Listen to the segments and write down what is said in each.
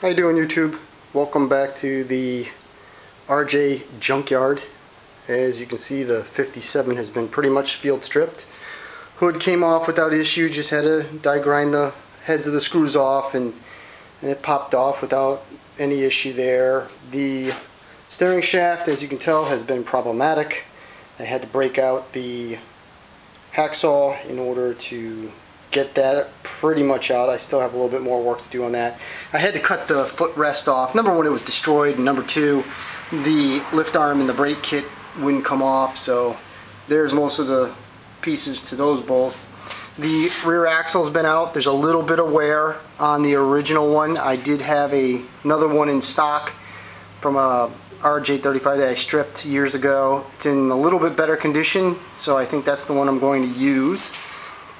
How you doing, YouTube? Welcome back to the RJ junkyard. As you can see, the 57 has been pretty much field stripped. Hood came off without issue, just had to die grind the heads of the screws off and it popped off without any issue there. The steering shaft, as you can tell, has been problematic. I had to break out the hacksaw in order to get that pretty much out. I still have a little bit more work to do on that. I had to cut the footrest off. Number one, it was destroyed, and number two, the lift arm and the brake kit wouldn't come off, so there's most of the pieces to those both. The rear axle's been out. There's a little bit of wear on the original one. I did have another one in stock from a RJ35 that I stripped years ago. It's in a little bit better condition, so I think that's the one I'm going to use.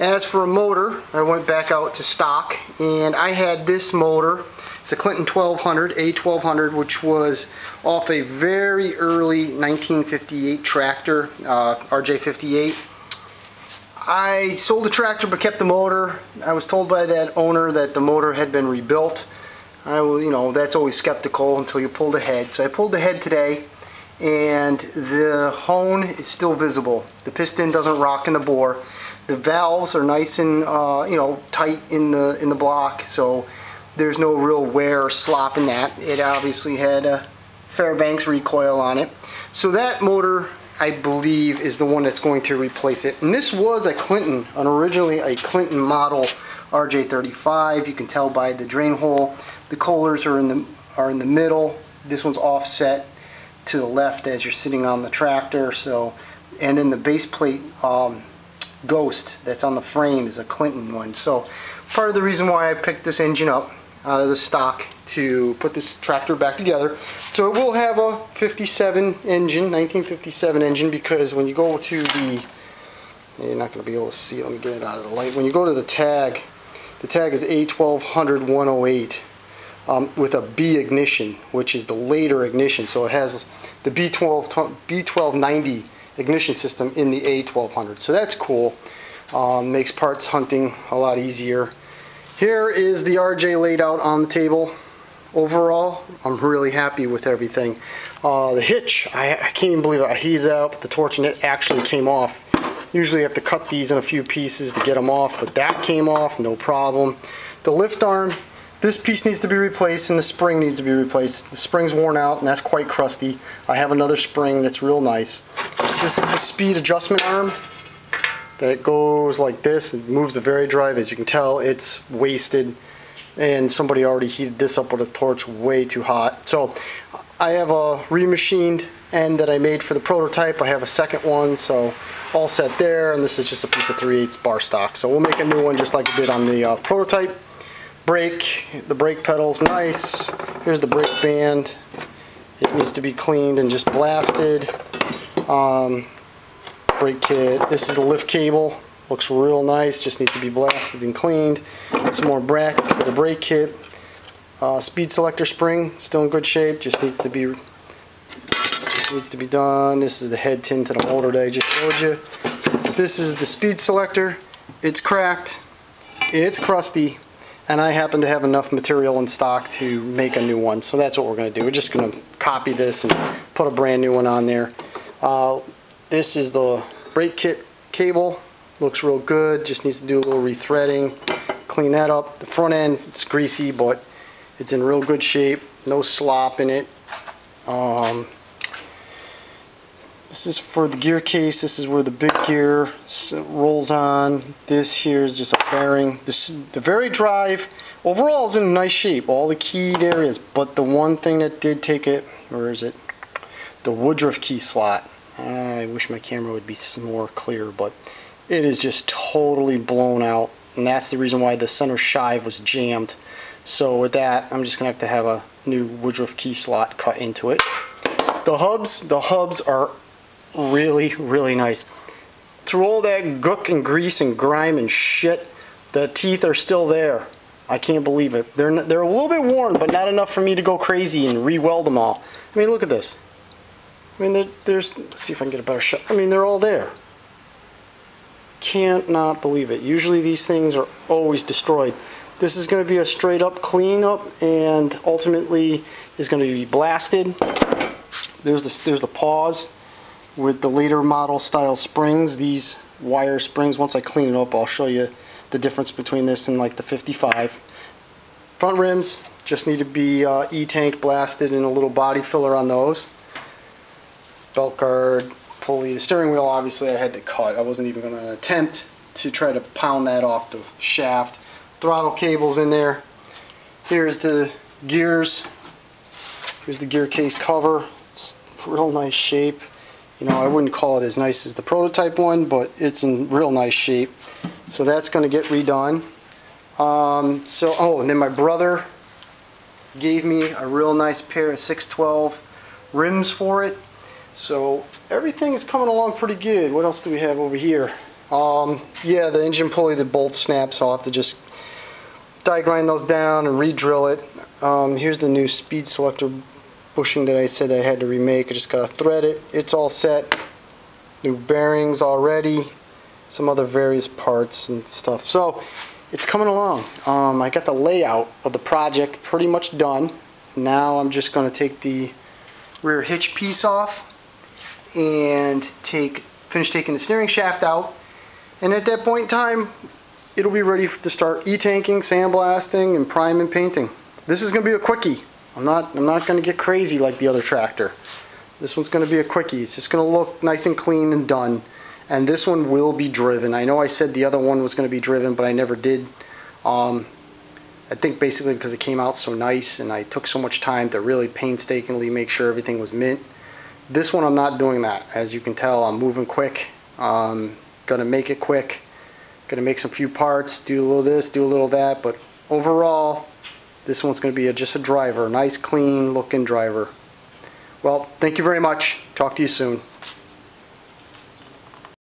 As for a motor, I went back out to stock, and I had this motor. It's a Clinton 1200, A1200, which was off a very early 1958 tractor, RJ58. I sold the tractor but kept the motor. I was told by that owner that the motor had been rebuilt. That's always skeptical until you pull the head. So I pulled the head today, and the hone is still visible. The piston doesn't rock in the bore. The valves are nice and tight in the block, so there's no real wear or slop in that. It obviously had a Fairbanks recoil on it. So that motor, I believe, is the one that's going to replace it. And this was a Clinton, originally a Clinton model RJ35. You can tell by the drain hole. The coulers are in the middle. This one's offset to the left as you're sitting on the tractor. So, and then the base plate Ghost that's on the frame is a Clinton one. So part of the reason why I picked this engine up out of the stock to put this tractor back together. So it will have a 57 engine, 1957 engine, because when you go to the, you're not going to be able to see it, let me get it out of the light. When you go to the tag is A1200 108 with a B ignition, which is the later ignition. So it has the B1290 ignition system in the A1200, so that's cool. Makes parts hunting a lot easier. Here is the RJ laid out on the table. Overall, I'm really happy with everything. The hitch, I can't even believe it. I heated it up with the torch and it actually came off. Usually you have to cut these in a few pieces to get them off, but that came off, no problem. The lift arm, this piece needs to be replaced and the spring needs to be replaced. The spring's worn out and that's quite crusty. I have another spring that's real nice. This is the speed adjustment arm that goes like this. It moves the veri-drive. As you can tell, it's wasted and somebody already heated this up with a torch way too hot. So I have a remachined end that I made for the prototype. I have a second one, so all set there, and this is just a piece of 3/8 bar stock. So we'll make a new one just like I did on the prototype. The brake pedal's nice. Here's the brake band. It needs to be cleaned and just blasted. Brake kit. This is the lift cable. Looks real nice. Just needs to be blasted and cleaned. Some more brackets for the brake kit. Speed selector spring, still in good shape. Just needs to be done. This is the head tin to the motor that I just showed you. This is the speed selector. It's cracked. It's crusty. And I happen to have enough material in stock to make a new one. So that's what we're going to do. We're just going to copy this and put a brand new one on there. This is the brake kit cable. Looks real good. Just needs to do a little rethreading. Clean that up. The front end, it's greasy, but it's in real good shape. No slop in it. This is for the gear case. This is where the big gear rolls on. This here is just a bearing. The veri-drive overall is in nice shape. All the keyed areas, but the one thing that did take it, where is it? The Woodruff key slot. I wish my camera would be more clear, but it is just totally blown out, and that's the reason why the center shive was jammed. So with that, I'm just gonna have to have a new Woodruff key slot cut into it. The hubs are really, really nice. Through all that gook and grease and grime and shit, the teeth are still there. I can't believe it. They're a little bit worn, but not enough for me to go crazy and re-weld them all. I mean, look at this. I mean, let's see if I can get a better shot. I mean, they're all there. Can't not believe it. Usually these things are always destroyed. This is going to be a straight up cleanup and ultimately is going to be blasted. There's the pause with the later model style springs. These wire springs, once I clean it up, I'll show you the difference between this and like the 55. Front rims just need to be E-tanked, blasted, and a little body filler on those. Belt guard, pulley. The steering wheel obviously I had to cut. I wasn't even going to attempt to try to pound that off the shaft. Throttle cables in there. Here's the gears. Here's the gear case cover. It's real nice shape. You know, I wouldn't call it as nice as the prototype one, but it's in real nice shape. So that's going to get redone. And then my brother gave me a real nice pair of 612 rims for it. So everything is coming along pretty good. What else do we have over here? Yeah, the engine pulley, the bolt snaps. I'll have to just die grind those down and re-drill it. Here's the new speed selector bushing that I said I had to remake. I just gotta thread it. It's all set. New bearings already. Some other various parts and stuff. So it's coming along. I got the layout of the project pretty much done. Now I'm just gonna take the rear hitch piece off and finish taking the steering shaft out. And at that point in time, it'll be ready to start E-tanking, sandblasting, and prime and painting. This is going to be a quickie. I'm not going to get crazy like the other tractor. This one's going to be a quickie. It's just going to look nice and clean and done. And this one will be driven. I know I said the other one was going to be driven, but I never did. I think basically because it came out so nice and I took so much time to really painstakingly make sure everything was mint. This one I'm not doing that. As you can tell, I'm moving quick. Gonna make it quick. Gonna make some few parts, do a little this, do a little that, but overall this one's gonna be just a driver, nice clean looking driver. Well, thank you very much. Talk to you soon.